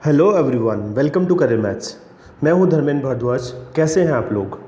Hello everyone, welcome to career maths. मैं हूं धर्मेंद्र भारद्वाज। कैसे हैं आप लोग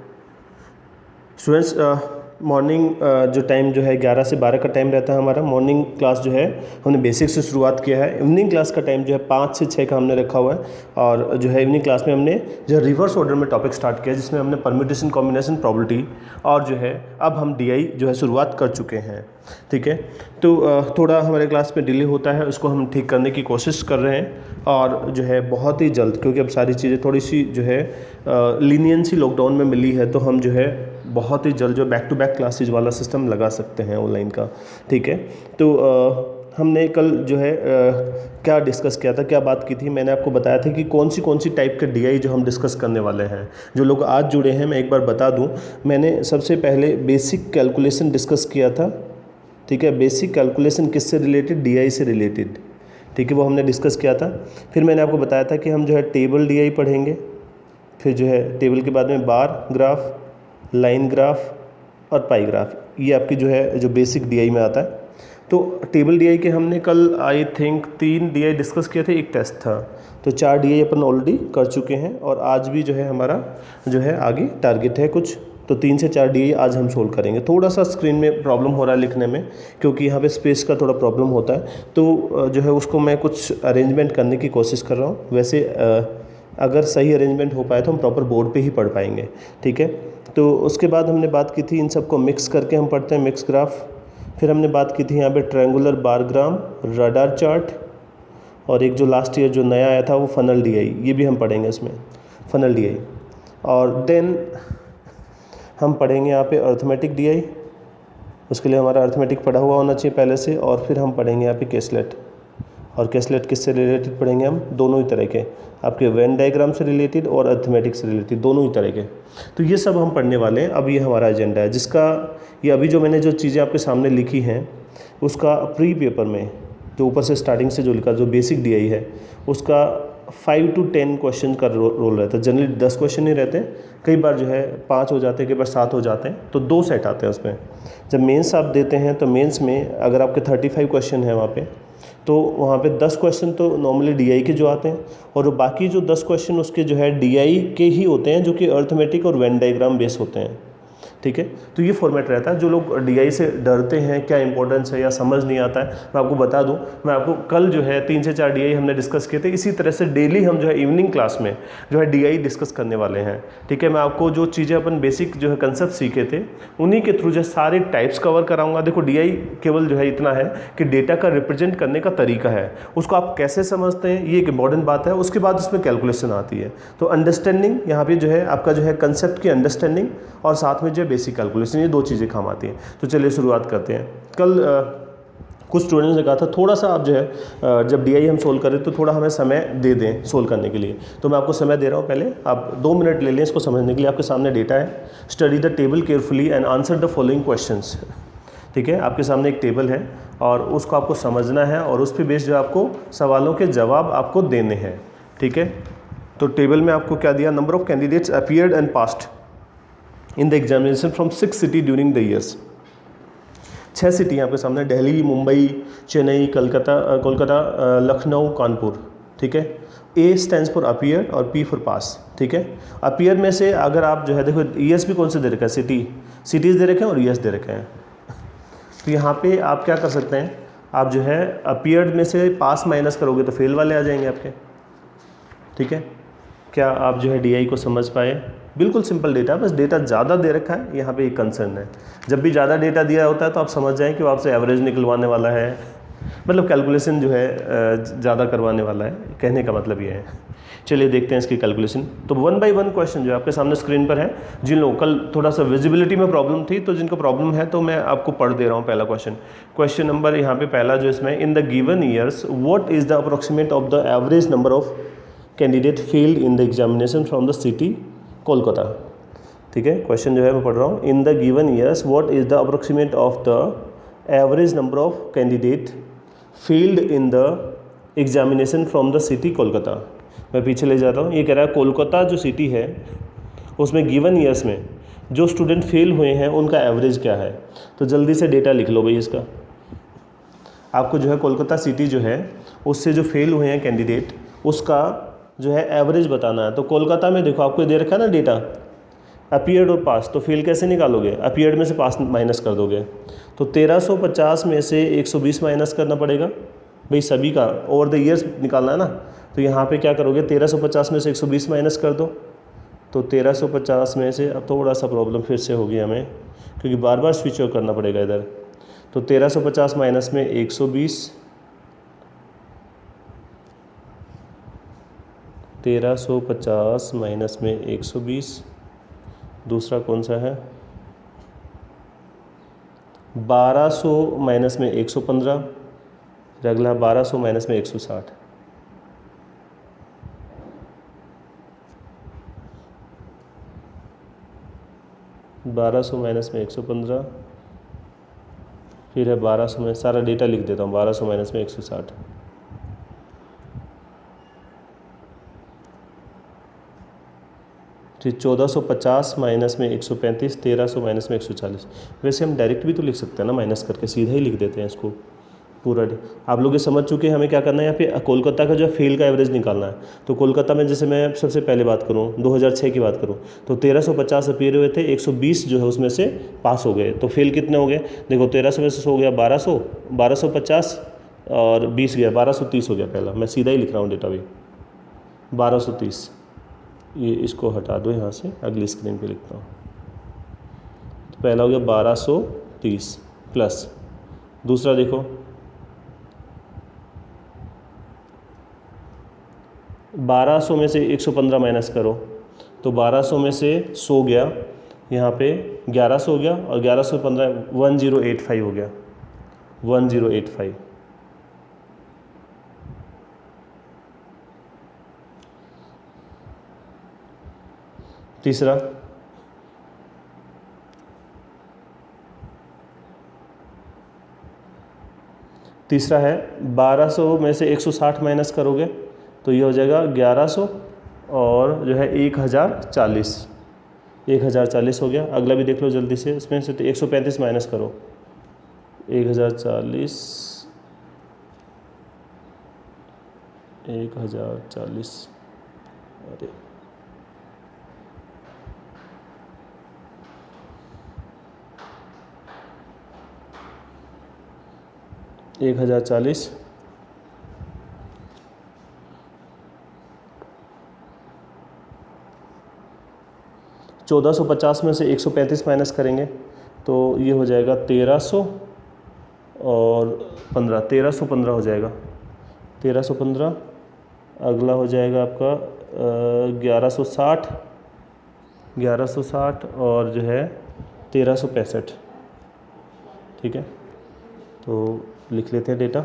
स्टूडेंट्स? मॉर्निंग जो टाइम जो है 11 से 12 का टाइम रहता है हमारा। मॉर्निंग क्लास जो है हमने बेसिक से शुरुआत किया है। इवनिंग क्लास का टाइम जो है 5 से 6 का हमने रखा हुआ है। और जो है इवनिंग क्लास में हमने जो है रिवर्स ऑर्डर में टॉपिक स्टार्ट किया, जिसमें हमने परम्यूटेशन, कॉम्बिनेशन, प्रोबेबिलिटी और जो है अब हम डीआई जो है शुरुआत कर चुके हैं। ठीक है, तो थोड़ा हमारे क्लास में डिले होता है, उसको हम ठीक करने की कोशिश कर रहे हैं। और जो है बहुत ही जल्द, क्योंकि अब सारी चीज़ें थोड़ी सी जो है लीनियंसी लॉकडाउन में मिली है, तो हम जो है बहुत ही जल्द जो बैक टू बैक क्लासेज वाला सिस्टम लगा सकते हैं ऑनलाइन का। ठीक है, तो हमने कल जो है क्या डिस्कस किया था, क्या बात की थी। मैंने आपको बताया था कि कौन सी टाइप के डीआई जो हम डिस्कस करने वाले हैं। जो लोग आज जुड़े हैं, मैं एक बार बता दूं, मैंने सबसे पहले बेसिक कैलकुलेशन डिस्कस किया था। ठीक है, बेसिक कैलकुलेशन किससे रिलेटेड? डीआई से रिलेटेड। ठीक है, वो हमने डिस्कस किया था। फिर मैंने आपको बताया था कि हम जो है टेबल डीआई पढ़ेंगे। फिर जो है टेबल के बाद में बार ग्राफ, लाइन ग्राफ और पाई ग्राफ, ये आपकी जो है जो बेसिक डीआई में आता है। तो टेबल डीआई के हमने कल आई थिंक 3 डीआई डिस्कस किए थे, एक टेस्ट था। तो 4 डीआई अपन ऑलरेडी कर चुके हैं और आज भी जो है हमारा जो है आगे टारगेट है कुछ, तो 3 से 4 डीआई आज हम सोल्व करेंगे। थोड़ा सा स्क्रीन में प्रॉब्लम हो रहा है लिखने में, क्योंकि यहाँ पे स्पेस का थोड़ा प्रॉब्लम होता है, तो जो है उसको मैं कुछ अरेंजमेंट करने की कोशिश कर रहा हूँ। वैसे अगर सही अरेंजमेंट हो पाए तो हम प्रॉपर बोर्ड पे ही पढ़ पाएंगे। ठीक है, तो उसके बाद हमने बात की थी, इन सबको मिक्स करके हम पढ़ते हैं, मिक्स ग्राफ। फिर हमने बात की थी यहाँ पे ट्रायंगुलर बारग्राम, रडार चार्ट, और एक जो लास्ट ईयर जो नया आया था वो फनल डीआई, ये भी हम पढ़ेंगे इसमें, फनल डीआई। और देन हम पढ़ेंगे यहाँ पे अर्थमेटिक डीआई। उसके लिए हमारा अर्थमेटिक पढ़ा हुआ होना चाहिए पहले से। और फिर हम पढ़ेंगे यहाँ पे केसलेट। और केसलेट किससे रिलेटेड पढ़ेंगे? हम दोनों ही तरह के, आपके वेन डायग्राम से रिलेटेड और अर्थमेटिक से रिलेटेड, दोनों ही तरह के। तो ये सब हम पढ़ने वाले हैं। अब ये हमारा एजेंडा है, जिसका ये अभी जो मैंने जो चीज़ें आपके सामने लिखी हैं, उसका प्री पेपर में जो ऊपर से स्टार्टिंग से जो लिखा, जो बेसिक डीआई है, उसका 5 to 10 क्वेश्चन का रोल रहता है। जनरली 10 क्वेश्चन ही रहते हैं, कई बार जो है 5 हो जाते हैं, कई बार 7 हो जाते हैं, तो 2 सेट आते हैं उसमें। जब मेंस आप देते हैं तो मेंस में अगर आपके 35 क्वेश्चन है वहाँ पे, तो वहाँ पे 10 क्वेश्चन तो नॉर्मली डीआई के जो आते हैं, और बाकी जो 10 क्वेश्चन उसके जो है डीआई के ही होते हैं, जो कि अर्थमेटिक और वेन डायग्राम बेस होते हैं। ठीक है, तो ये फॉर्मेट रहता है। जो लोग डीआई से डरते हैं, क्या इंपॉर्टेंस है या समझ नहीं आता है, मैं आपको बता दूं, मैं आपको कल जो है 3 से 4 डीआई हमने डिस्कस किए थे। इसी तरह से डेली हम जो है इवनिंग क्लास में जो है डीआई डिस्कस करने वाले हैं। ठीक है, मैं आपको जो चीज़ें अपन बेसिक जो है कंसेप्ट सीखे थे, उन्हीं के थ्रू जो सारे टाइप्स कवर कराऊंगा। देखो, डीआई केवल जो है इतना है कि डेटा का रिप्रेजेंट करने का तरीका है, उसको आप कैसे समझते हैं, ये एक इंपॉर्टेंट बात है। उसके बाद उसमें कैलकुलेशन आती है। तो अंडरस्टैंडिंग यहाँ पे जो है आपका जो है कंसेप्ट की अंडरस्टैंडिंग, और साथ में जो बेसिक कैलकुलेशन, ये 2 चीज़ें काम आती हैं। तो चलिए शुरुआत करते हैं। कल कुछ स्टूडेंट्स ने कहा था थोड़ा सा आप जो है जब डीआई हम सोल्व करें तो थोड़ा हमें समय दे दें सोल्व करने के लिए। तो मैं आपको समय दे रहा हूँ, पहले आप 2 मिनट ले लें इसको समझने के लिए। आपके सामने डेटा है, study the table carefully and answer the following questions. ठीक है, आपके सामने एक टेबल है और उसको आपको समझना है, और उस पर बेस्ड जो आपको सवालों के जवाब आपको देने हैं। ठीक है, तो टेबल में आपको क्या दिया? Number of candidates appeared and passed in the examination from 6 city during the years. 6 city आपके सामने, दिल्ली, मुंबई, चेन्नई, कोलकाता, लखनऊ, कानपुर। ठीक है, ए स्टैंड्स फॉर अपीयर और पी फॉर पास। ठीक है, अपीयर में से अगर आप जो है देखो, ईयर्स भी कौन से दे रखा है? सिटीज़ दे रखे हैं और ईयर्स दे रखे हैं। तो यहाँ पे आप क्या कर सकते हैं, आप जो है अपीयर्ड में से पास माइनस करोगे तो फेल वाले आ जाएंगे आपके। ठीक है, क्या आप जो है डीआई को समझ पाए? बिल्कुल सिंपल डेटा, बस डेटा ज़्यादा दे रखा है, यहाँ पे एक कंसर्न है। जब भी ज़्यादा डेटा दिया होता है तो आप समझ जाएं कि वो आपसे एवरेज निकलवाने वाला है, मतलब कैलकुलेशन जो है ज़्यादा करवाने वाला है, कहने का मतलब ये है। चलिए देखते हैं इसकी कैलकुलेशन। तो 1 by 1 क्वेश्चन जो आपके सामने स्क्रीन पर है, जिन लोगों कल थोड़ा सा विजिबिलिटी में प्रॉब्लम थी, तो जिनको प्रॉब्लम है तो मैं आपको पढ़ दे रहा हूँ। पहला क्वेश्चन नंबर यहाँ पे पहला जो इसमें, in the given years what is the approximate of the average number of candidate failed in the examination from the city Kolkata. ठीक है, क्वेश्चन जो है मैं पढ़ रहा हूँ। In the given years what is the approximate of the average number of candidate failed in the examination from the city Kolkata. मैं पीछे ले जाता हूँ। ये कह रहा है कोलकाता जो सिटी है उसमें गिवन ईयर्स में जो स्टूडेंट फेल हुए हैं उनका एवरेज क्या है। तो जल्दी से डेटा लिख लो भाई इसका। आपको जो है कोलकाता सिटी जो है उससे जो फेल हुए हैं कैंडिडेट, उसका जो है एवरेज बताना है। तो कोलकाता में देखो आपको दे रखा है ना डेटा, अपीयर्ड और पास, तो फेल कैसे निकालोगे? अपीयर्ड में से पास माइनस कर दोगे। तो 1350 में से 120 माइनस करना पड़ेगा भाई, सभी का ओवर द ईयर्स निकालना है ना। तो यहाँ पे क्या करोगे, 1350 में से 120 माइनस कर दो। तो 1350 में से, अब थोड़ा सा प्रॉब्लम फिर से होगी हमें, क्योंकि बार बार स्विच ओवर करना पड़ेगा इधर। तो 1350 माइनस में 120, 1350 माइनस में 120, दूसरा कौन सा है, 1200 माइनस में 115, फिर अगला 1200 माइनस में 160, 1200 माइनस में 115, फिर है 1200 में, सारा डेटा लिख देता हूँ, 1200 माइनस में 160, फिर 1450 माइनस में 135, 1300 माइनस में 140। वैसे हम डायरेक्ट भी तो लिख सकते हैं ना, माइनस करके सीधा ही लिख देते हैं इसको पूरा। आप लोग ये समझ चुके हैं हमें क्या करना है यहाँ पे, कोलकाता का जो है फेल का एवरेज निकालना है। तो कोलकाता में जैसे मैं सबसे पहले बात करूँ, 2006 की बात करूँ, तो 1350 अपीयर हुए थे, 120 जो है उसमें से पास हो गए। तो फेल कितने हो गए, देखो 1300 में से हो गया 1200, 1250 और 20 गया, 1230 हो गया पहला। मैं सीधा ही लिख रहा हूँ डेटा भी, 1230। ये इसको हटा दो यहाँ से, अगली स्क्रीन पे लिखता हूँ। तो पहला हो गया 1230 प्लस, दूसरा देखो 1200 में से 115 माइनस करो, तो 1200 में से 100 गया, यहाँ पे 1100 हो गया, और 1100 में 15 1085 हो गया, 1085। तीसरा है 1200 में से 160 माइनस करोगे तो ये हो जाएगा 1100 और जो है 1040, 1040 हो गया। अगला भी देख लो जल्दी से, इसमें से 135 माइनस करो, 1040, 1040, अरे 1040, 1450 में से 135 माइनस करेंगे तो ये हो जाएगा 1300 और 15, 1315 हो जाएगा, 1315। अगला हो जाएगा आपका 1160, 1160 और जो है 1365। ठीक है, तो लिख लेते हैं डेटा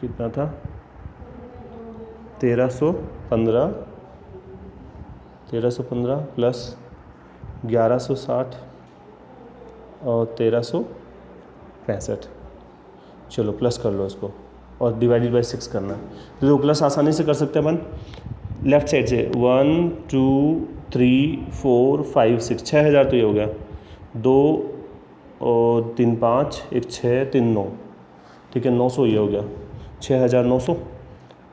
कितना था, 1315 प्लस 1160 और 1365। चलो प्लस कर लो इसको और डिवाइडेड बाय 6 करना है। तो प्लस आसानी से कर सकते हैं अपन लेफ्ट साइड से, 1 2 3 4 5 6, 6000 तो ये हो गया, 2 और 3 5, 1 6 3 9, ठीक है 900 ये हो गया, 6900।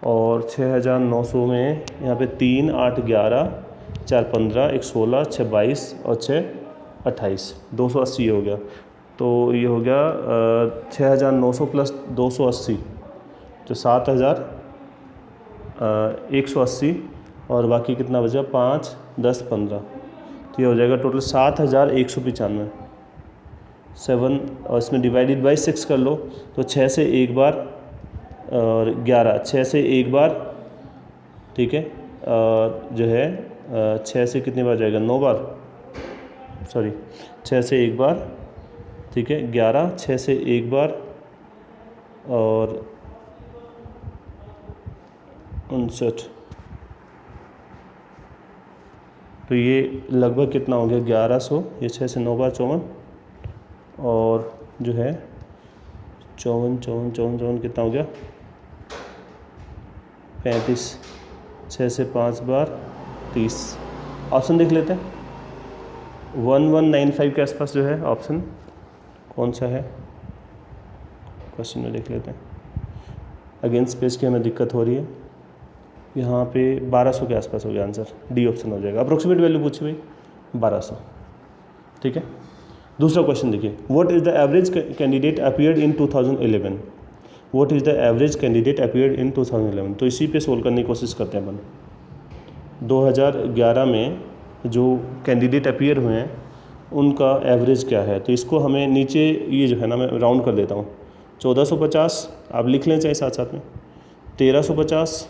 और 6900 में यहाँ पे 3 8 11 4 15 1 16 6 22 और 6 28, 280 ये हो गया। तो ये हो गया 6900 प्लस 280 तो 7180, और बाकी कितना बचा 5 10 15, तो ये हो जाएगा टोटल 7195। 7 और इसमें डिवाइडेड बाई 6 कर लो तो 6 से एक बार और 11, 6 से एक बार, ठीक है, जो है 6 से कितनी बार जाएगा, 9 बार, सॉरी 6 से एक बार, ठीक है 11, 6 से एक बार और 59, तो ये लगभग कितना हो गया 1100, ये 6 से 9 बार 54, और जो है 54 कितना हो गया 35, 6 से 5 बार 30। ऑप्शन देख लेते हैं, 1195 के आसपास जो है ऑप्शन कौन सा है, क्वेश्चन में देख लेते हैं। अगेंस्ट स्पेस की हमें दिक्कत हो रही है। यहाँ पे 1200 के आसपास हो गया आंसर, डी ऑप्शन हो जाएगा। अप्रोक्सीमेट वैल्यू पूछी भाई 1200, ठीक है। दूसरा क्वेश्चन देखिए, what is the average candidate appeared in 2011। What is the average candidate appeared in 2011। तो इसी पे सोल्व करने की कोशिश करते हैं अपन। 2011 में जो कैंडिडेट अपीयर हुए हैं उनका एवरेज क्या है, तो इसको हमें नीचे ये जो है ना, मैं राउंड कर देता हूँ। 1450 आप लिख लें चाहे साथ साथ में, 1350,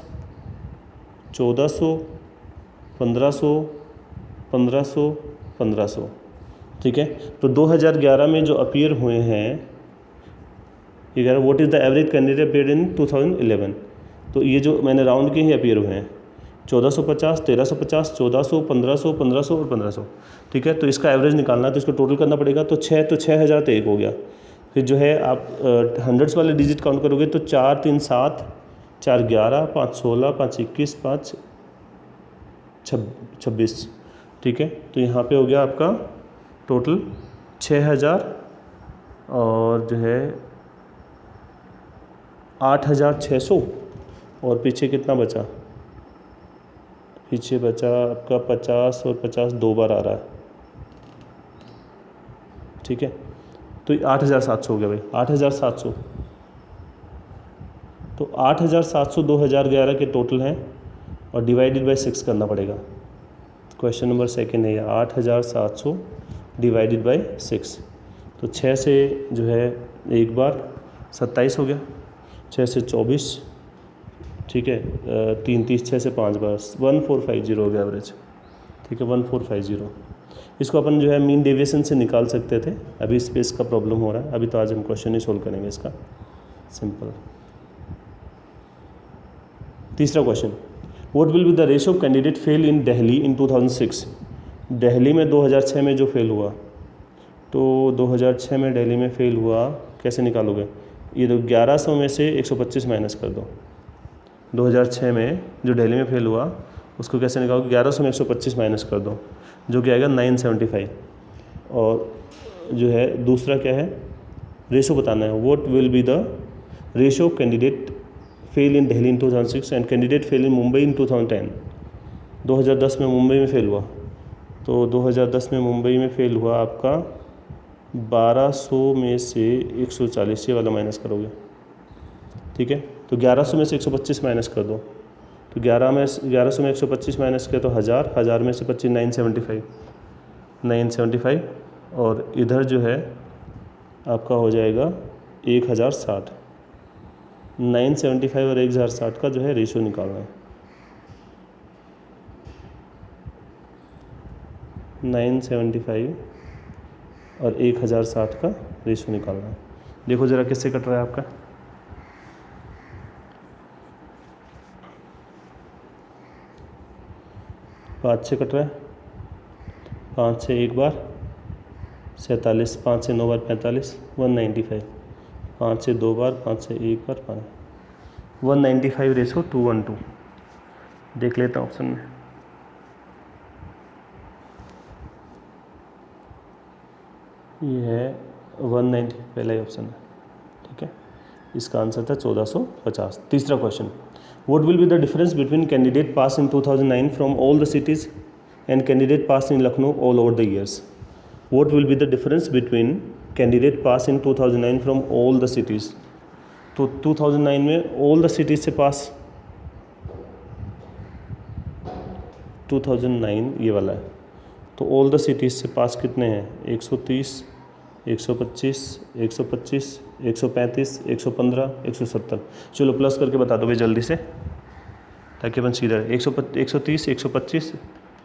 1400, 1500, 1500, 1500, ठीक है। तो 2011 में जो अपीयर हुए हैं, ये कह रहा है what is the average candidate appeared in 2011। तो ये जो मैंने राउंड के ही अपीयर हुए हैं 1450, 1350, 1400, 1500, 1500 और 1500, ठीक है। तो इसका एवरेज निकालना है तो इसको टोटल करना पड़ेगा। तो 6000 तो एक हो गया। फिर जो है आप हंड्रेड्स वाले डिजिट काउंट करोगे तो 4 3 7, 4 11, 5 16, 5 21, 5 26, ठीक है। तो यहाँ पे हो गया आपका टोटल 6000 और जो है 8600, और पीछे कितना बचा, पीछे बचा आपका 50 और 50 दो बार आ रहा है, ठीक है। तो 8700 हो गया भाई, 8700। तो 8700 2011 के टोटल हैं और डिवाइडेड बाय 6 करना पड़ेगा। क्वेश्चन नंबर सेकंड है, 8700 डिवाइडेड बाय 6। तो 6 से जो है एक बार 27 हो गया, 6 से 24, ठीक है, 3 30, 6 से 5 बार 1450 हो गया एवरेज, ठीक है, 1450। इसको अपन जो है मीन डेविएशन से निकाल सकते थे, अभी स्पेस का प्रॉब्लम हो रहा है। अभी तो आज हम क्वेश्चन ही सोल्व करेंगे इसका, सिंपल। तीसरा question, what will be the ratio of candidate fail in Delhi in 2006। Delhi में 2006 में जो फेल हुआ, तो 2006 में दिल्ली में फेल हुआ, कैसे निकालोगे, ये तो 1100 में से 125 माइनस कर दो। 2006 में जो दिल्ली में फेल हुआ उसको कैसे निकालोगे, 1100 में 125 माइनस कर दो, जो कि आएगा 975। और जो है दूसरा क्या है, रेशो बताना है, what will be the ratio of candidate fail in Delhi in 2006 and candidate fail in Mumbai in 2010। 2010 में मुंबई में फेल हुआ, तो 2010 में मुंबई में फेल हुआ आपका 1200 में से 140, ये वाला माइनस करोगे, ठीक है। तो 1100 में से 125 माइनस कर दो, तो 1100 में 125 माइनस किया तो 1000 में से 25, 975, और इधर जो है आपका हो जाएगा 1060। 975 और 1060 का जो है रेशियो निकालना है। 975 और 1060 का रेशियो निकालना है। देखो ज़रा किससे कट रहा है आपका, पाँच से कट रहा है, 5 से एक बार 47, 5 से 9 बार 45, 195, 5 से दो बार, 5 से एक बार 5, 195 रेशो 212। देख लेता हूँ ऑप्शन में, ये है 190 पहला ही ऑप्शन है, ठीक है। इसका आंसर था 1450। तीसरा question, what will be the difference between candidate pass in 2009 from all the cities and candidate pass in Lucknow all over the years. What will be the difference between candidate pass in 2009 from all the cities. तो 2009 में all the cities से पास, 2009 ये वाला है, तो all the cities से पास कितने हैं, 130, 125, 125, 135, 115, 170। चलो प्लस करके बता दो भाई जल्दी से, ताकि अपन सीधा 130, 125,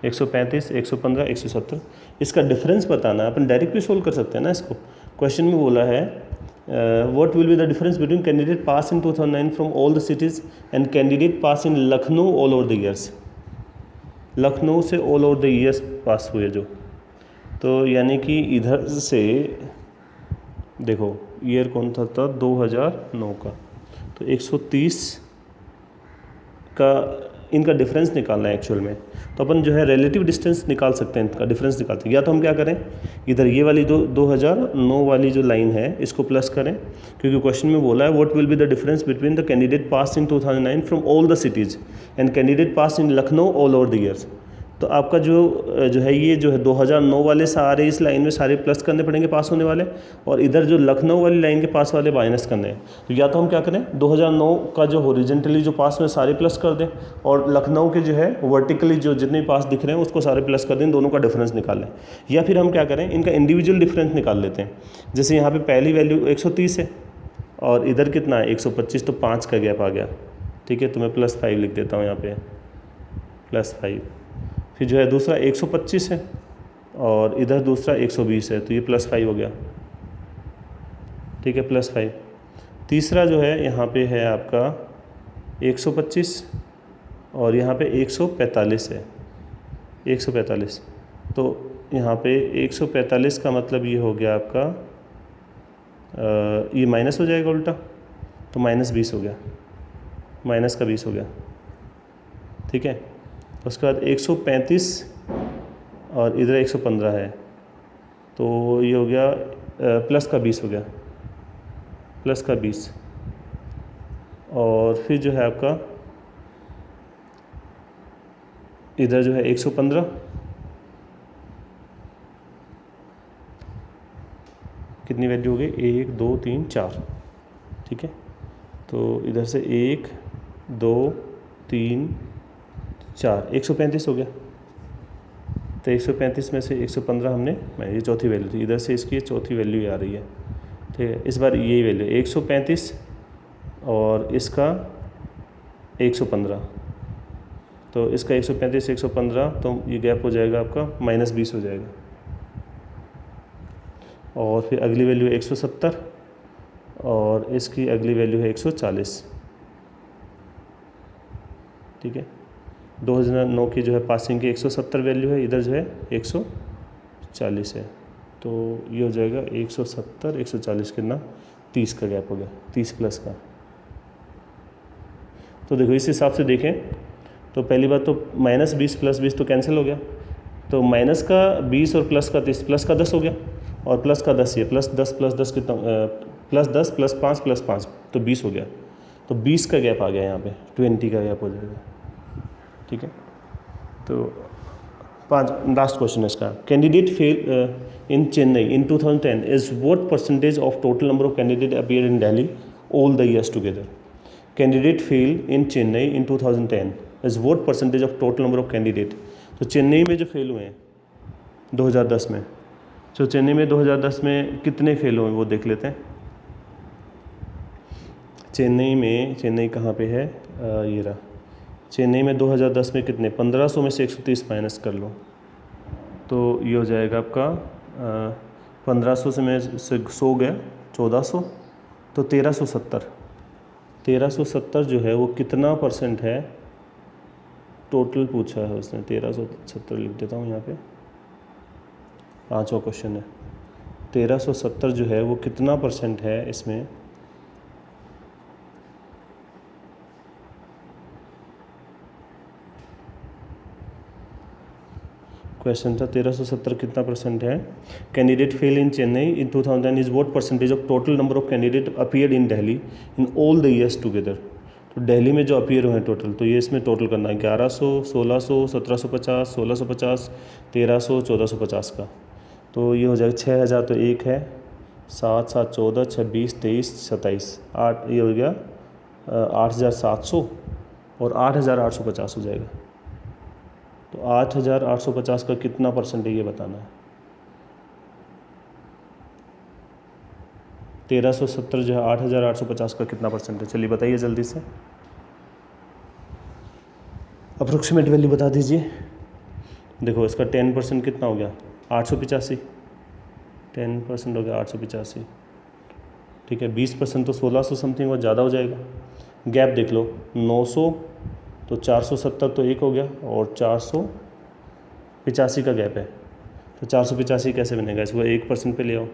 135, 115, 170। इसका डिफरेंस बताना है, अपन डायरेक्ट भी सोल्व कर सकते हैं ना इसको। क्वेश्चन में बोला है what will be the difference between candidate pass in 2009 from all the cities and candidate pass in Lucknow all over the years. Lucknow से ऑल ओवर द ईयर्स पास हुए जो, तो यानी कि इधर से देखो ईयर कौन था 2009 का, तो 130 का इनका डिफरेंस निकालना है एक्चुअल में, तो अपन जो है रिलेटिव डिस्टेंस निकाल सकते हैं, इनका डिफरेंस निकालते हैं। या तो हम क्या करें, इधर ये वाली जो 2009 वाली जो लाइन है इसको प्लस करें, क्योंकि क्वेश्चन में बोला है what will be the difference between the candidate pass in 2009 from all the cities and candidate pass in Lucknow all over the years. तो आपका जो है ये जो है 2009 वाले सारे इस लाइन में सारे प्लस करने पड़ेंगे पास होने वाले, और इधर जो लखनऊ वाली लाइन के पास वाले माइनस करने हैं। तो या तो हम क्या करें, 2009 का जो हॉरिजेंटली जो पास में सारे प्लस कर दें, और लखनऊ के जो है वर्टिकली जो जितने पास दिख रहे हैं उसको सारे प्लस कर दें, दोनों का डिफरेंस निकाल लें। या फिर हम क्या करें, इनका इंडिविजुअल डिफरेंस निकाल लेते हैं। जैसे यहाँ पर पहली वैल्यू 130 है और इधर कितना है 125, तो 5 का गैप आ गया। ठीक है, तो मैं +5 लिख देता हूँ यहाँ पे, +5। फिर जो है दूसरा 125 है और इधर दूसरा 120 है, तो ये +5 हो गया। ठीक है, +5। तीसरा जो है यहाँ पे है आपका 125 और यहाँ पे 145 है, 145। तो यहाँ पे 145 का मतलब ये हो गया आपका ये माइनस हो जाएगा उल्टा, तो -20 हो गया, माइनस का 20 हो गया। ठीक है, उसके बाद 135 और इधर 115 है, तो ये हो गया प्लस का 20 हो गया, प्लस का 20। और फिर जो है आपका इधर जो है 115, कितनी वैल्यू हो गई, 1 2 3 4। ठीक है, तो इधर से 1 2 3 4, 135 हो गया। तो 135 में से 115 हमने, ये चौथी वैल्यू थी, इधर से इसकी चौथी वैल्यू आ रही है। ठीक है, इस बार यही वैल्यू 135 और इसका 115, तो इसका 135 115, तो ये गैप हो जाएगा आपका -20 हो जाएगा। और फिर अगली वैल्यू है 170 और इसकी अगली वैल्यू है 140। ठीक है, 2009 की जो है पासिंग की 170 वैल्यू है, इधर जो है 140 है, तो ये हो जाएगा 170 140 कितना, 30 का गैप हो गया, 30 प्लस का। तो देखो इस हिसाब से देखें तो पहली बात तो -20 + 20 तो कैंसिल हो गया, तो माइनस का 20 और प्लस का 30, प्लस का 10 हो गया और प्लस का 10, ये +10 + 10 कितना, +10 + 5 + 5 तो 20 हो गया। तो 20 का गैप आ गया यहाँ पे, 20 का गैप हो जाएगा। ठीक है, तो लास्ट क्वेश्चन है इसका, candidate fail in Chennai in 2010 is what percentage of total number of candidate appear in Delhi all the years together. Candidate fail in Chennai in 2010 is what percentage of total number of candidate. तो चेन्नई में जो fail हुए हैं 2010 में, तो चेन्नई में 2010 में कितने फेल हुए वो देख लेते हैं। चेन्नई कहाँ पे है, ये रहा। चेन्नई में 2010 में कितने, 1500 में से 130 माइनस कर लो, तो ये हो जाएगा आपका 1500 से में से 100 गया 1400, तो 1370 जो है वो कितना % है टोटल पूछा है उसने, 1370 लिख देता हूँ यहाँ पे, 5वां क्वेश्चन है। 1370 जो है वो कितना % है इसमें, क्वेश्चन था 1370 कितना % है। Candidate fail in Chennai in 2010 is what percentage of total number of candidate appeared in Delhi in all the years together. तो दिल्ली में जो अपीयर हुए हैं टोटल, तो ये इसमें टोटल करना है 1100, 1600, 1750, 1650, 1300, 1450 का। तो ये हो जाएगा 6000, तो एक है 7 7 14 26 23 27 8, ये हो गया 8700 और 8850 हो जाएगा। तो 8850 का कितना % है ये बताना है। 1370 जो है 8850 का कितना % है, चलिए बताइए जल्दी से, अप्रोक्सीमेट वैल्यू बता दीजिए। देखो इसका 10% कितना हो गया, 885, 10% हो गया 885। ठीक है, 20% तो 1600 समथिंग और ज़्यादा हो जाएगा। गैप देख लो 900, तो 470 तो एक हो गया और 485 का गैप है। तो 485 कैसे बनेगा, इसको 1% पे ले आओ,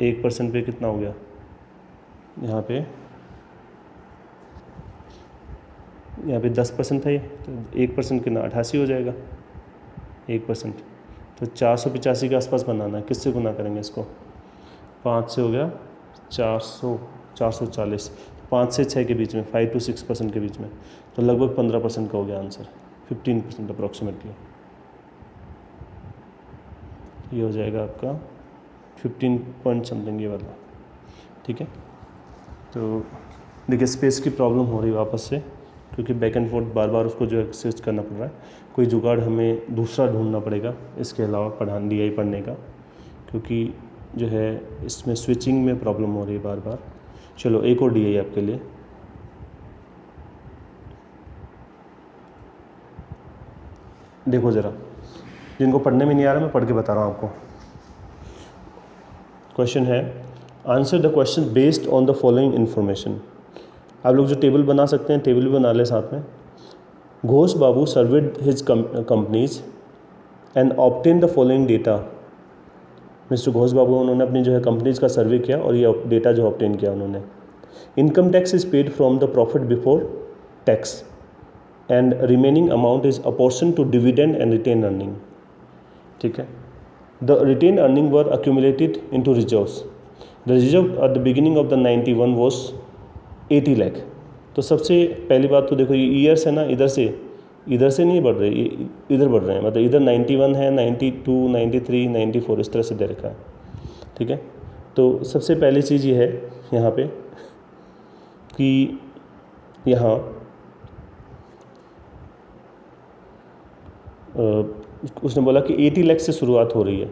1% पे कितना हो गया यहाँ पे, यहाँ पे 10% है, तो 1% कितना 88 हो जाएगा, 1%। तो 485 के आसपास बनाना है। किससे गुना करेंगे इसको? 5 से हो गया 400, 440, 5 से 6 के बीच में, 5 to 6% के बीच में, तो लगभग 15% का हो गया आंसर, 15% अप्रॉक्सीमेटली। ये हो जाएगा आपका 15 पॉइंट समथिंग, ये वाला। ठीक है, तो देखिए स्पेस की प्रॉब्लम हो रही है वापस से, क्योंकि बैक एंड फोर्थ बार बार उसको जो है स्विच करना पड़ रहा है। कोई जुगाड़ हमें दूसरा ढूंढना पड़ेगा इसके अलावा DI पढ़ने का, क्योंकि जो है इसमें स्विचिंग में प्रॉब्लम हो रही है बार बार। चलो एक और DI आपके लिए। देखो ज़रा, जिनको पढ़ने में नहीं आ रहा मैं पढ़ के बता रहा हूँ आपको। क्वेश्चन है, answer the question based on the following information. आप लोग जो टेबल बना सकते हैं टेबल भी बना लें साथ में। Ghosh Babu surveyed his companies and obtain the following data. Mister Ghosh Babu उन्होंने अपनी जो है कंपनीज का सर्वे किया और ये डेटा जो ऑब्टेन किया उन्होंने। Income tax is paid from the profit before tax and remaining amount is apportion to dividend and retain earning. ठीक है, the retain earning were accumulated into reserves. The reserve at the beginning of the 91 was 80 lakh. तो सबसे पहली बात तो देखो ये years है ना, इधर से नहीं बढ़ रहे, ये इधर बढ़ रहे हैं, मतलब इधर 91 है, 92, 93, 94 इस तरह से दे रखा है। ठीक है, तो सबसे पहली चीज़ ये है यहाँ पे कि यहाँ उसने बोला कि 80 लाख से शुरुआत हो रही है,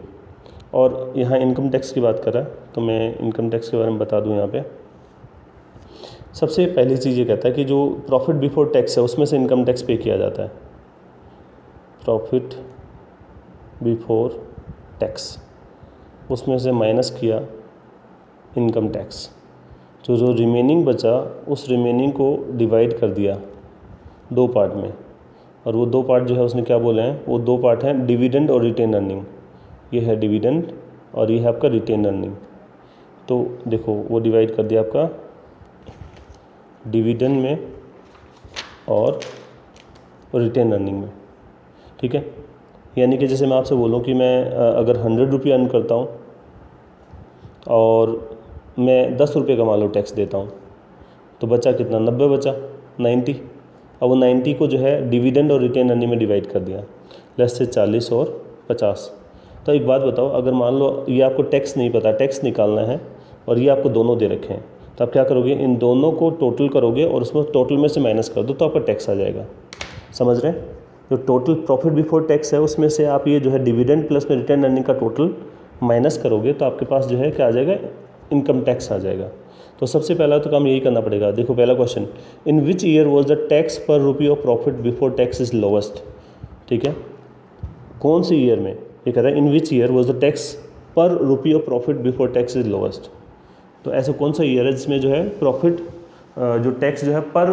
और यहाँ इनकम टैक्स की बात कर रहा है, तो मैं इनकम टैक्स के बारे में बता दूँ यहाँ पे। सबसे पहली चीज़ ये कहता है कि जो प्रॉफिट बिफोर टैक्स है उसमें से इनकम टैक्स पे किया जाता है। प्रॉफिट बिफोर टैक्स, उसमें से माइनस किया इनकम टैक्स, जो रिमेनिंग बचा उस रिमेनिंग को डिवाइड कर दिया 2 पार्ट में, और वो 2 पार्ट जो है उसने क्या बोले हैं, वो 2 पार्ट हैं डिविडेंड और रिटेन अर्निंग। ये है डिविडेंड और ये है आपका रिटेन अर्निंग। तो देखो वो डिवाइड कर दिया आपका डिविडेंड में और रिटेन अर्निंग में। ठीक है, यानी कि जैसे मैं आपसे बोलूँ कि मैं अगर 100 रुपये अर्न करता हूँ और मैं 10 रुपये का मान लो टैक्स देता हूँ, तो बचा कितना, 90 बचा, 90। अब वो 90 को जो है डिविडेंड और रिटेन अर्निंग में डिवाइड कर दिया, लेस से 40 और 50। तो एक बात बताओ, अगर मान लो ये आपको टैक्स नहीं पता, टैक्स निकालना है और ये आपको दोनों दे रखे हैं, तो आप क्या करोगे, इन दोनों को टोटल करोगे और उसमें टोटल में से माइनस कर दो तो आपका टैक्स आ जाएगा। समझ रहे हैं? जो टोटल प्रॉफिट बिफोर टैक्स है उसमें से आप ये जो है डिविडेंड प्लस में रिटर्न अर्निंग का टोटल माइनस करोगे तो आपके पास जो है क्या आ जाएगा, इनकम टैक्स आ जाएगा। तो सबसे पहला तो काम यही करना पड़ेगा। देखो पहला question, in which year was the tax per rupee of profit before tax is lowest. ठीक है, कौन सी ईयर में, ये कह रहा है in which year was the tax per rupee of profit before tax is lowest. तो ऐसा कौन सा ईयर है जिसमें जो है प्रॉफिट जो टैक्स जो है पर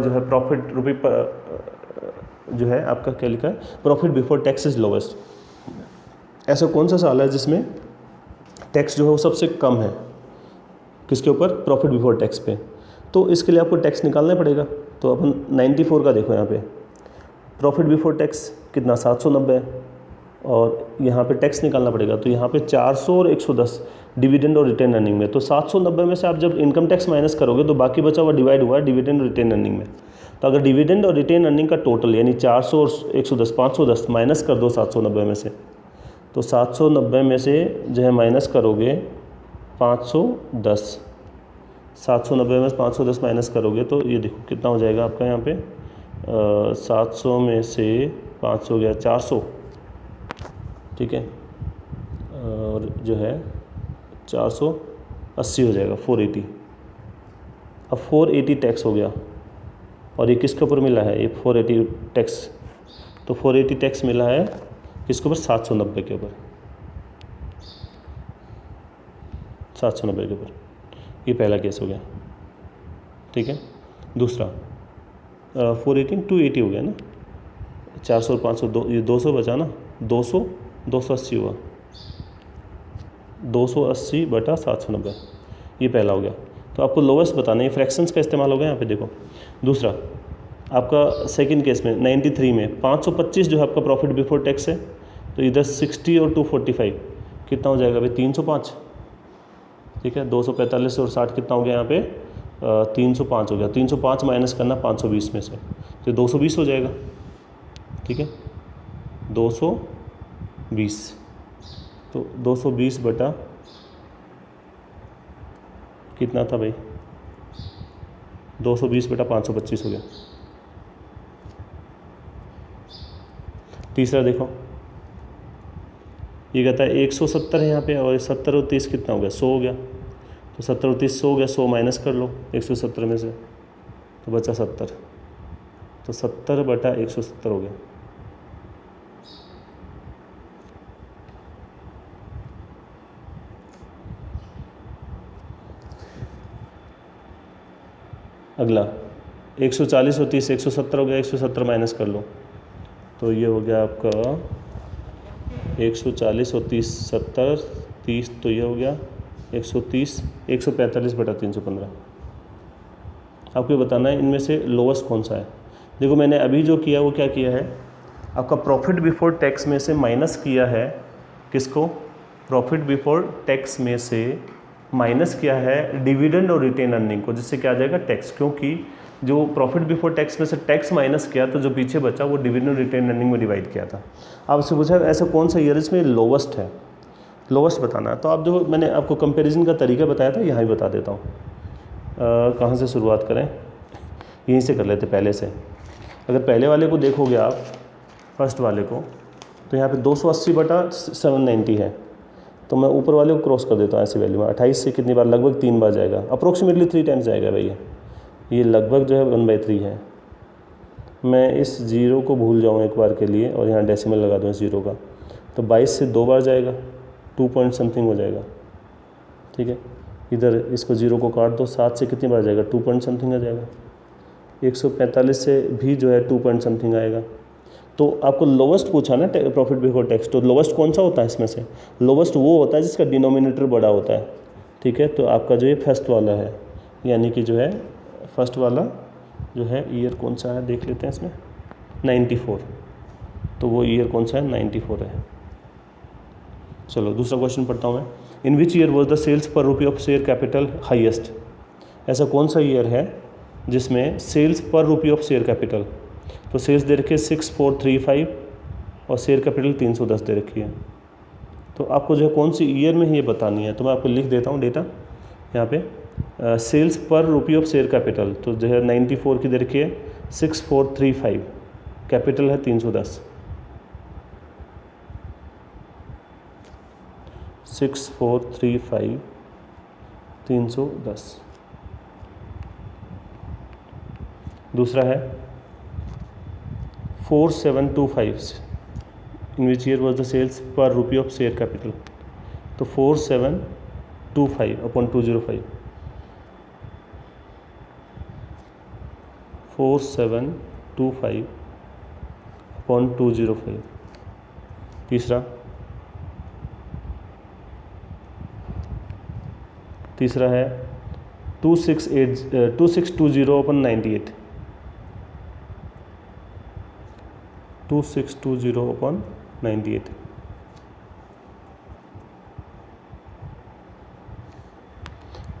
जो है प्रॉफिट रुपी पर जो है आपका क्या लिखा है, profit before tax is lowest. ऐसा कौन सा साल है जिसमें टैक्स जो है वो सबसे कम है, किसके ऊपर, प्रॉफिट बिफोर टैक्स पे। तो इसके लिए आपको टैक्स निकालना पड़ेगा। तो अपन 94 का देखो यहाँ पे प्रॉफिट बिफोर टैक्स कितना 790 है, और यहाँ पे टैक्स निकालना पड़ेगा। तो यहाँ पे 400 और 110 डिविडेंड और रिटेन अर्निंग में। तो 790 में से आप जब इनकम टैक्स माइनस करोगे तो बाकी बचा हुआ डिवाइड हुआ डिविडेंड और रिटेन अर्निंग में। तो अगर डिविडेंड और रिटेन अर्निंग का टोटल यानी 400 और 110 510 माइनस कर दो 790 में से, तो 790 में से जो है माइनस करोगे 510, 790 में 510 माइनस करोगे तो ये देखो कितना हो जाएगा आपका यहाँ पे 700 में से 500 गया 400। ठीक है, और जो है 480 हो जाएगा 480। अब 480 टैक्स हो गया, और ये किसके ऊपर मिला है, ये 480 टैक्स। तो 480 टैक्स मिला है किसके ऊपर, 790 के ऊपर, 790 के ऊपर। ये पहला केस हो गया। ठीक है, दूसरा 480 280 हो गया ना, 400 और 500 ये 200 बचा ना, 280 हुआ, 280 बटा 790, ये पहला हो गया। तो आपको लोवेस्ट बताना है, फ्रैक्शंस का इस्तेमाल हो गया यहाँ पे देखो। दूसरा आपका सेकंड केस में 93 में 525 जो है आपका प्रॉफिट बिफोर टैक्स है, तो इधर 60 और 245 कितना हो जाएगा भाई 305, ठीक है। 245 और 60 कितना हो गया यहाँ पे 305 हो गया। 305 माइनस करना 520 में से, तो 220 हो जाएगा, ठीक है। 220, तो 220 बटा कितना था भाई 220 बटा 525 हो गया। तीसरा देखो, ये कहता है 170 है यहाँ पे, और 70 और 30 कितना हो गया 100 हो गया, तो 70 और 30 100 हो गया, 100 माइनस कर लो 170 में से, तो बचा 70, तो 70 बटा 170 हो गया। अगला 140 और 30 170 हो गया, 170 माइनस कर लो, तो ये हो गया आपका 140 और 30 70 30, तो ये हो गया 130 145 बटा 315। आपको बताना है इनमें से लोवेस्ट कौन सा है। देखो मैंने अभी जो किया वो क्या किया है, आपका प्रॉफिट बिफोर टैक्स में से माइनस किया है, किसको, प्रॉफिट बिफोर टैक्स में से माइनस किया है डिविडेंड और रिटेन अर्निंग को, जिससे क्या आ जाएगा टैक्स, क्योंकि जो प्रॉफिट बिफोर टैक्स में से टैक्स माइनस किया तो जो पीछे बचा वो डिविडेंड रिटेन अर्निंग में डिवाइड किया था। आपसे पूछा ऐसा कौन सा ईयर इसमें लोवेस्ट है, लोवेस्ट बताना है। तो आप जो मैंने आपको कंपैरिजन का तरीका बताया था यहाँ ही बता देता हूँ। कहाँ से शुरुआत करें, यहीं से कर लेते पहले से। अगर पहले वाले को देखोगे आप, फर्स्ट वाले को, तो यहाँ पे 280 बटा 790 है, तो मैं ऊपर वाले को क्रॉस कर देता हूँ ऐसी वैल्यू में। 28 से कितनी बार, लगभग 3 बार जाएगा, अप्रोक्सीमेटली 3 टाइम्स जाएगा भैया, ये लगभग जो है 1/3 है। मैं इस जीरो को भूल जाऊँ एक बार के लिए और यहाँ डेसिमल लगा दूँ इस जीरो का, तो 22 से 2 बार जाएगा, 2 पॉइंट समथिंग हो जाएगा, ठीक है। इधर इसको जीरो को काट दो, 7 से कितनी बार जाएगा 2 पॉइंट समथिंग आ जाएगा। 145 से भी जो है 2 पॉइंट समथिंग आएगा। तो आपको लोवेस्ट पूछा ना प्रॉफिट बिफोर टैक्स, तो लोवेस्ट कौन सा होता है इसमें से, लोवेस्ट वो होता है जिसका डिनोमिनेटर बड़ा होता है, ठीक है। तो आपका जो ये फर्स्ट वाला है, यानी कि जो है फर्स्ट वाला जो है ईयर कौन सा है देख लेते हैं इसमें, 94, तो वो ईयर कौन सा है 94 है। चलो दूसरा क्वेश्चन पढ़ता हूँ मैं। In which year was the sales per rupee of share capital highest, ऐसा कौन सा ईयर है जिसमें sales per rupee of share capital, तो सेल्स दे रखी है 6435 और शेयर कैपिटल 310 दे रखी है। तो आपको जो है कौन सी ईयर में ये बतानी है, तो मैं आपको लिख देता हूँ डेटा यहाँ पे। Sales per rupee of share capital, तो जो है 94 की दे रखी है 6435, कैपिटल है 310, 6435 310। दूसरा है 4725, in which year was the sales per rupee of share capital, तो 4725 अपॉन 205, 4725 अपॉन 205। तीसरा है 2620 अपॉन 98, 2620 अपॉन 98।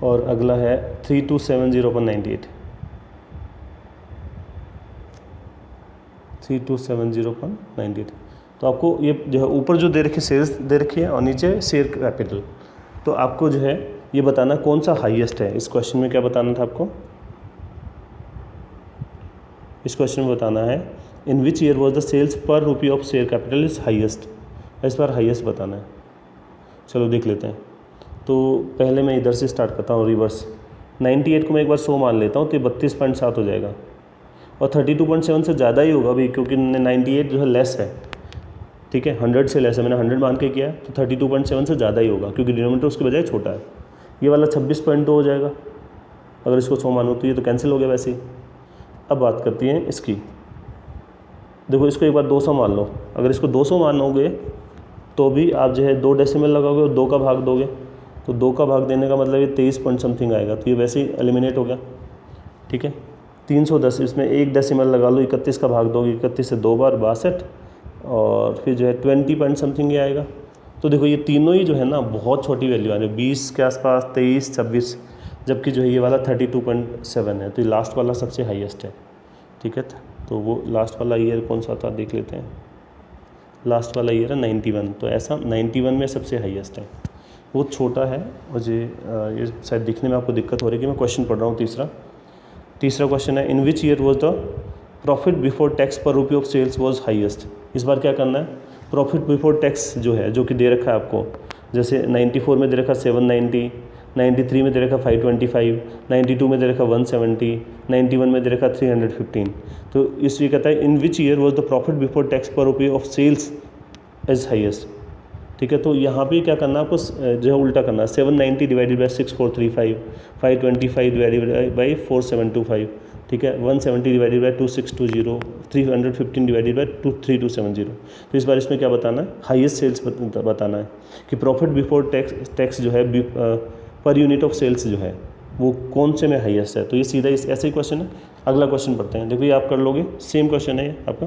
और अगला है 3270 अपॉन 98, 3270 अपॉन 98। तो आपको ये जो है ऊपर जो दे रखी सेल्स दे रखी है और नीचे शेयर कैपिटल, तो आपको जो है ये बताना कौन सा हाईएस्ट है। इस क्वेश्चन में क्या बताना था आपको, इस क्वेश्चन में बताना है in which year was the sales per rupee of share capital is highest, इस बार हाईएस्ट बताना है। चलो देख लेते हैं। तो पहले मैं इधर से स्टार्ट करता हूँ रिवर्स। 98 को मैं एक बार 100 मान लेता हूँ, तो 32.7 हो जाएगा, और 32.7 से ज़्यादा ही होगा अभी, क्योंकि 98 जो है लेस है, ठीक है, 100 से लेस है, मैंने 100 मान के किया है, तो 32.7 से ज़्यादा ही होगा, क्योंकि डिनोमिनेटर उसके बजाय छोटा है। ये वाला 26.2 हो जाएगा, अगर इसको 100 मानो तो ये तो कैंसिल हो गया वैसे ही। अब बात करती हैं इसकी, देखो इसको एक बार 200 मान लो, अगर इसको 200 मानोगे तो भी आप जो है 2 डेसिमल लगाओगे और 2 का भाग दोगे, तो 2 का भाग देने का मतलब ये 23 पॉइंट समथिंग आएगा, तो ये वैसे ही एलिमिनेट हो गया, ठीक है। 310, इसमें एक डेसिमल लगा लो, 31 का भाग दोगे 31 से 2 बार 62, और फिर जो है 20 पॉइंट समथिंग ये आएगा। तो देखो ये तीनों ही जो है ना बहुत छोटी वैल्यू आ रही है, 20 के आसपास, 23, 26, जबकि जो है ये वाला 32.7 है। तो ये लास्ट वाला सबसे हाईएस्ट है, ठीक है। तो वो लास्ट वाला ईयर कौन सा था देख लेते हैं। लास्ट वाला ईयर है 91, तो ऐसा 91 में सबसे हाईएस्ट है। वो छोटा है, मुझे ये शायद दिखने में आपको दिक्कत हो रही है कि मैं क्वेश्चन पढ़ रहा हूँ। तीसरा क्वेश्चन है, in which year was the profit before tax per rupee of sales was highest. इस बार क्या करना है, प्रॉफिट बिफोर टैक्स जो है, जो कि दे रखा है आपको, जैसे 94 में दे रखा 790, 93 में दे रखा 525, 92 में दे रखा 170, 91 में दे रखा 315। तो इसलिए कहता है in which year was the profit before tax per rupee of sales is highest, ठीक है। तो यहाँ पे क्या करना है आपको, जो है उल्टा करना है, 790 डिवाइडेड बाई 6435, 525 डिवाइडेड बाई 4725, ठीक है, 170 डिवाइडेड बाई 2620, 315 डिवाइडेड बाई 3270। तो इस बार इसमें क्या बताना है, हाईएस्ट सेल्स बताना है कि प्रॉफिट बिफोर टैक्स जो है पर यूनिट ऑफ सेल्स जो है वो कौन से में हाईएस्ट है। तो ये सीधा इस ऐसे ही क्वेश्चन है। अगला क्वेश्चन पढ़ते हैं, देखो ये आप कर लोगे, सेम क्वेश्चन है ये आपका।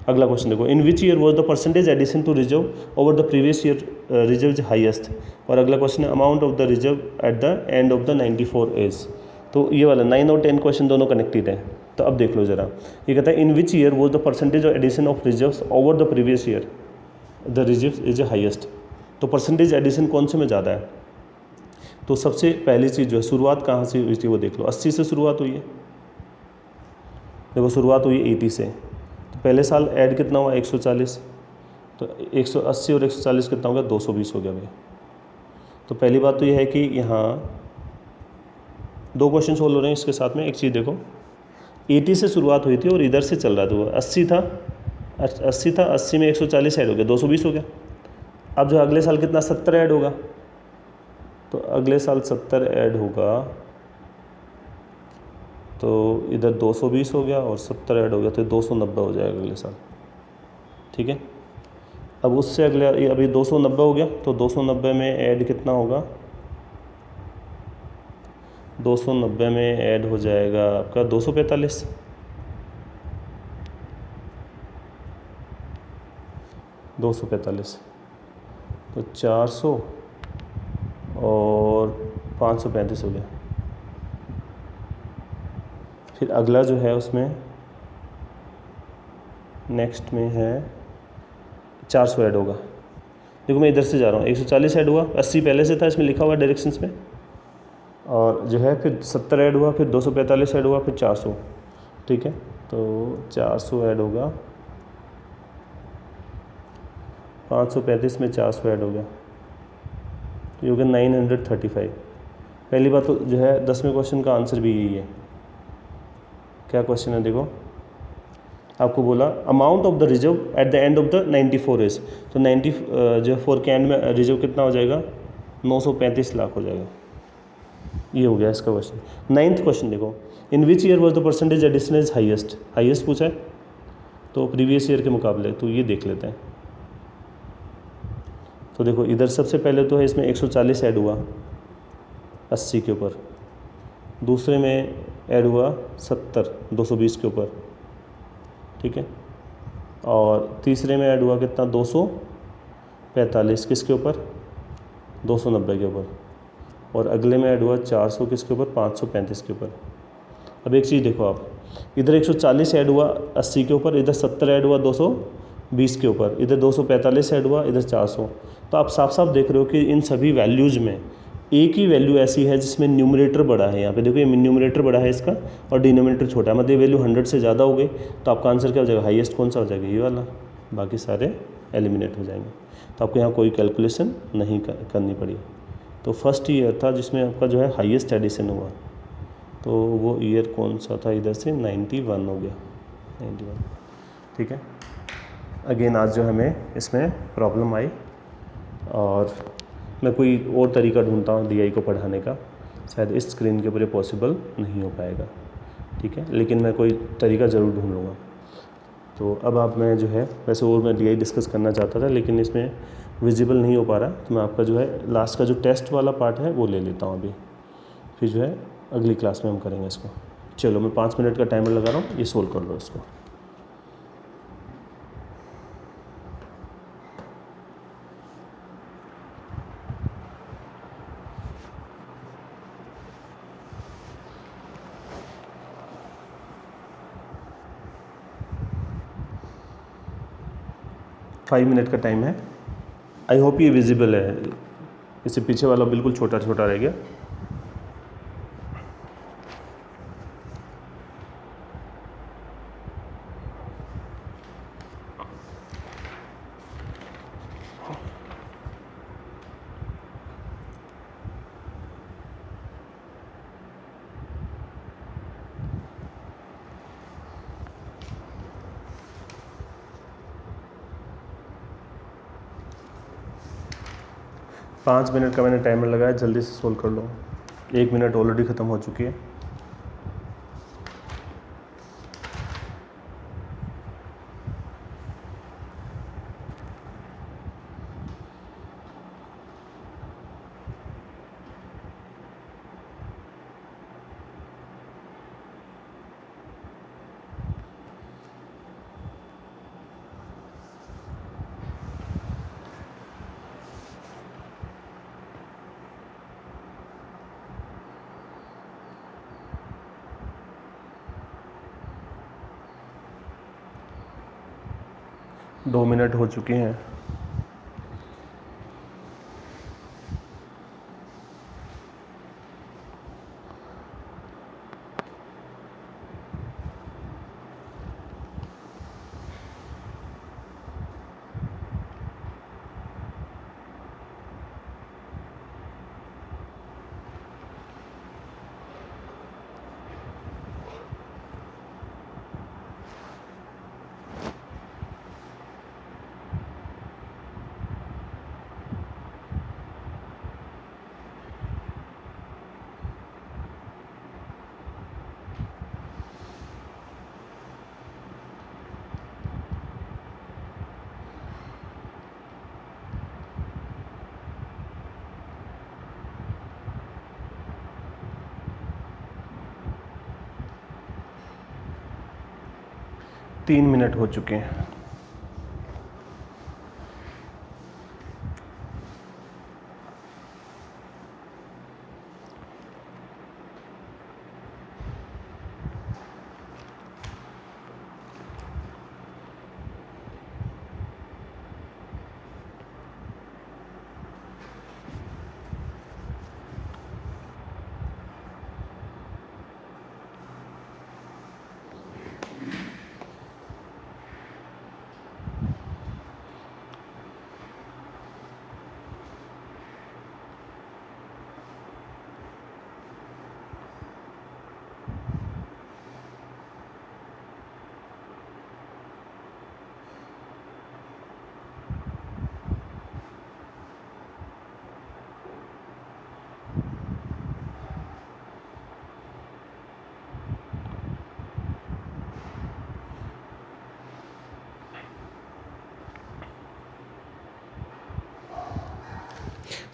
अगला क्वेश्चन देखो, in which year was the percentage addition to reserve over the previous year reserve is highest. और अगला क्वेश्चन है, amount of the reserve at the end of the 94 as. तो ये वाला 9 और 10 क्वेश्चन दोनों कनेक्टेड है। तो अब देख लो ज़रा, ये कहता है in which year was the percentage of addition of reserve over the previous year the reserve is highest. तो परसेंटेज एडिशन कौन से में ज़्यादा है। तो सबसे पहली चीज़ जो है, शुरुआत कहाँ से हुई थी वो देख लो, 80 से शुरुआत हुई है। देखो शुरुआत हुई 80 से, तो पहले साल ऐड कितना हुआ 140, तो 180 और 140 कितना हो गया 220 हो गया भैया। तो पहली बात तो ये है कि यहाँ 2 क्वेश्चन सोल्व हो रहे हैं इसके साथ में। एक चीज़ देखो, 80 से शुरुआत हुई थी और इधर से चल रहा था वो 80 था, 80 में 140 ऐड हो गया 220 हो गया। अब जो अगले साल कितना 70 ऐड होगा, तो अगले साल 70 ऐड होगा, तो इधर 220 हो गया और 70 ऐड हो गया, तो 290 हो जाएगा अगले साल, ठीक है। अब उससे अगले अभी 290 हो गया, तो 290 में ऐड कितना होगा, 290 में ऐड हो जाएगा आपका 245, तो 400 और 535 हो गया। फिर अगला जो है उसमें नेक्स्ट में है 400 ऐड होगा। देखो मैं इधर से जा रहा हूँ, 140 ऐड हुआ, 80 पहले से था इसमें लिखा हुआ डायरेक्शंस में, और जो है फिर 70 ऐड हुआ, फिर 245 ऐड हुआ, फिर 400, ठीक है। तो 400 ऐड होगा, 535 में 400 ऐड हो गया, तो ये हो गया 935। पहली बात तो जो है 10वें क्वेश्चन का आंसर भी यही है। क्या क्वेश्चन है देखो, आपको बोला amount of the reserve at the end of the 94 as. तो 90 जो 4 के एंड में रिजर्व कितना हो जाएगा, 935 लाख हो जाएगा। ये हो गया इसका क्वेश्चन। 9th क्वेश्चन देखो, in which year was the percentage addition is highest. Highest पूछा है तो प्रीवियस ईयर के मुकाबले, तो ये देख लेते हैं। तो देखो इधर सबसे पहले तो है इसमें 140 ऐड हुआ 80 के ऊपर, दूसरे में ऐड हुआ 70 220 के ऊपर, ठीक है, और तीसरे में ऐड हुआ कितना 245 किसके ऊपर, 290 के ऊपर, और अगले में ऐड हुआ 400 किसके ऊपर, 535 के ऊपर। अब एक चीज़ देखो आप, इधर 140 ऐड हुआ 80 के ऊपर, इधर 70 ऐड हुआ 220 के ऊपर, इधर 245 ऐड हुआ, इधर 400। तो आप साफ साफ देख रहे हो कि इन सभी वैल्यूज़ में एक ही वैल्यू ऐसी है जिसमें न्यूमरेटर बड़ा है। यहाँ पे देखो ये न्यूमरेटर बड़ा है इसका और डिनोमिनेटर छोटा है, मतलब ये वैल्यू 100 से ज़्यादा हो गई, तो आपका आंसर क्या हो जाएगा, हाईएस्ट कौन सा हो जाएगा, ये वाला, बाकी सारे एलिमिनेट हो जाएंगे। तो आपको यहाँ कोई कैलकुलेशन नहीं करनी पड़ी। तो फर्स्ट ईयर था जिसमें आपका जो है हाईएस्ट एडिशन हुआ, तो वो ईयर कौन सा था, इधर से 91 हो गया, 91, ठीक है। अगेन आज जो हमें इसमें प्रॉब्लम आई, और मैं कोई और तरीका ढूंढता हूँ DI को पढ़ाने का, शायद इस स्क्रीन के ऊपर पॉसिबल नहीं हो पाएगा, ठीक है, लेकिन मैं कोई तरीका ज़रूर ढूंढ लूँगा। तो अब आप मैं जो है वैसे और मैं DI डिस्कस करना चाहता था, लेकिन इसमें विजिबल नहीं हो पा रहा, तो मैं आपका जो है लास्ट का जो टेस्ट वाला पार्ट है वो ले लेता हूँ अभी, फिर जो है अगली क्लास में हम करेंगे इसको। चलो मैं 5 मिनट का टाइमर लगा रहा हूँ, ये सोल्व कर लो इसको। फाइव मिनट का टाइम है। आई होप ये विजिबल है, इससे पीछे वाला बिल्कुल छोटा छोटा रह गया। पाँच मिनट का मैंने टाइमर लगाया, जल्दी से सोल्व कर लो। 1 मिनट ऑलरेडी ख़त्म हो चुकी है। दो मिनट हो चुके हैं। तीन मिनट हो चुके हैं।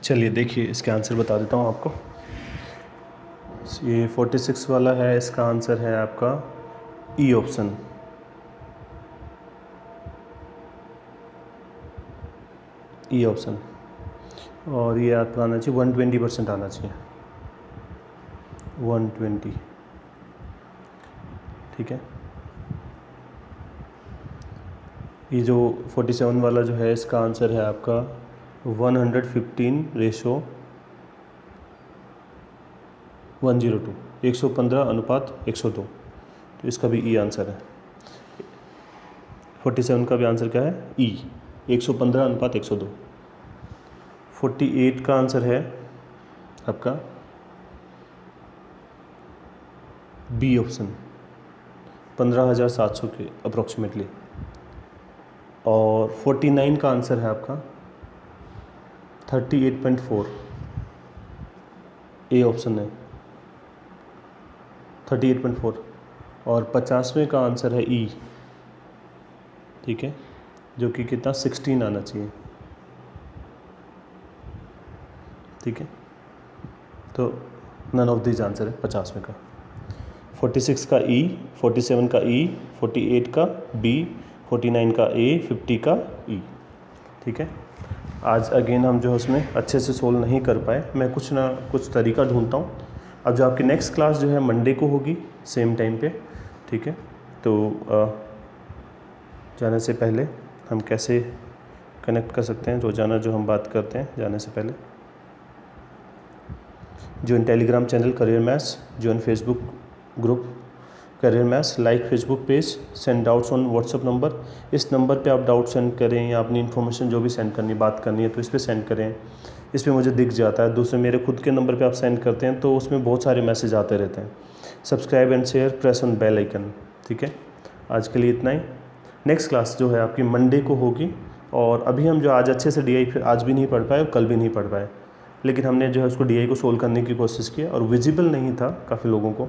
चलिए देखिए, इसके आंसर बता देता हूँ आपको। ये 46 वाला है, इसका आंसर है आपका ई ऑप्शन। E option. और ये आपका आना चाहिए 120% आना चाहिए, 120। ठीक है। ये जो 47 वाला जो है, इसका आंसर है आपका 115:102, 115:102। तो इसका भी ई आंसर है। 47 का भी आंसर क्या है? ई, 115:102। 48 का आंसर है आपका बी ऑप्शन, 15,700 के अप्रोक्सीमेटली। और 49 का आंसर है आपका 38.4, ए ऑप्शन है 38.4। और 50वें का आंसर है ई। ठीक है, जो कि कितना 16 आना चाहिए। ठीक है, तो नन ऑफ दिस आंसर है 50वें का। 46 का E, 47 का E, 48 का B, 49 का A, 50 का E। ठीक है, आज अगेन हम जो है उसमें अच्छे से सोल्व नहीं कर पाए, मैं कुछ ना कुछ तरीका ढूंढता हूँ। अब जो आपकी नेक्स्ट क्लास जो है मंडे को होगी सेम टाइम पे। ठीक है, तो जाने से पहले हम कैसे कनेक्ट कर सकते हैं, रोज़ाना जो हम बात करते हैं जाने से पहले। Join Telegram channel career maths, join Facebook group career maths, like Facebook page, send doubts on WhatsApp number. इस नंबर पे आप डाउट सेंड करें या अपनी इन्फॉर्मेशन जो भी सेंड करनी बात करनी है तो इस पर सेंड करें, इस पर मुझे दिख जाता है। दूसरे मेरे खुद के नंबर पे आप सेंड करते हैं तो उसमें बहुत सारे मैसेज आते रहते हैं। Subscribe and share, press on bell icon. ठीक है, आज के लिए इतना ही। नेक्स्ट क्लास जो है आपकी मंडे को होगी, और अभी हम जो आज अच्छे से DI फिर आज भी नहीं पढ़ पाए और कल भी नहीं पढ़ पाए, लेकिन हमने जो है उसको DI को सोल्व करने की कोशिश की और विजिबल नहीं था काफ़ी लोगों को।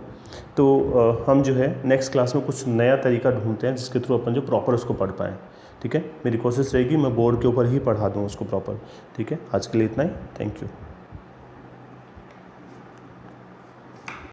तो हम जो है नेक्स्ट क्लास में कुछ नया तरीका ढूंढते हैं जिसके थ्रू अपन जो प्रॉपर उसको पढ़ पाएँ। ठीक है, मेरी कोशिश रहेगी मैं बोर्ड के ऊपर ही पढ़ा दूँ उसको प्रॉपर। ठीक है, आज के लिए इतना ही, थैंक यू।